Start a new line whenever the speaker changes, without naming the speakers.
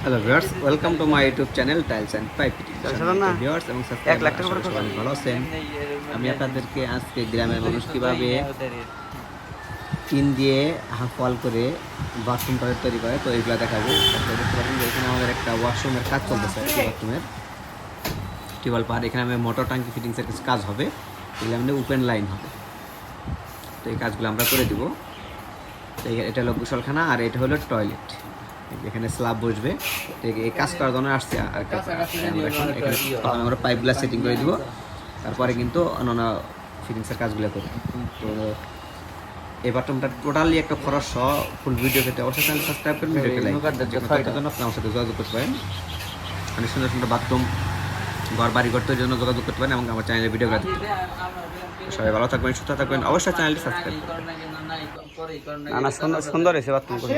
Hello viewers, welcome to my YouTube channel tiles and pipe fitting. Viewers এবং subscriber সবাই ভালো আছেন। আমি আপনাদেরকে আজকে গ্রামের মানুষ কীভাবে টিন দিয়ে হাফ ওয়াল করে বাথরুম টয়লেট তৈরি করে তো এইগুলো দেখাবো। দেখতে পাচ্ছেন যে এখানে আমাদের একটা ওয়াশরুমের কাজ চলতেছে, বাথরুমের টিউবওয়েল পার। এখানে আমি মোটর ট্যাঙ্কি ফিটিংসের কিছু কাজ হবে, এগুলো আমাদের ওপেন লাইন হবে। তো এই কাজগুলো আমরা করে দিব। তো এটা হলো গোসলখানা আর এটা হলো টয়লেট। এখানে স্ল্যাব বসবে, এই কাজ করার জন্য আসছে। আর আমরা পাইপগুলো সেটিং করে দিব, তারপরে কিন্তু অন্যান্য ফিটিংসের কাজগুলো করব। তো এই বাথরুমটা টোটালি একটা খরচ সহ ফুল ভিডিও পেতে অবশ্যই চ্যানেল সাবস্ক্রাইব করুন, ভিডিওটি লাইক করুন। জন্য আপনি আমার সাথে যোগাযোগ করতে পারেন। অনেক সুন্দর সুন্দর বাথরুম ঘর বাড়ি করতে জন্য যোগাযোগ করতে পারেন এবং আমার চ্যানেলের ভিডিওগুলো দেখতে পারেন। সবাই ভালো থাকবেন, সুস্থ থাকবেন, অবশ্যই চ্যানেলটি সাবস্ক্রাইব করবেন।
না সুন্দর সুন্দর হয়েছে বাথরুম করে।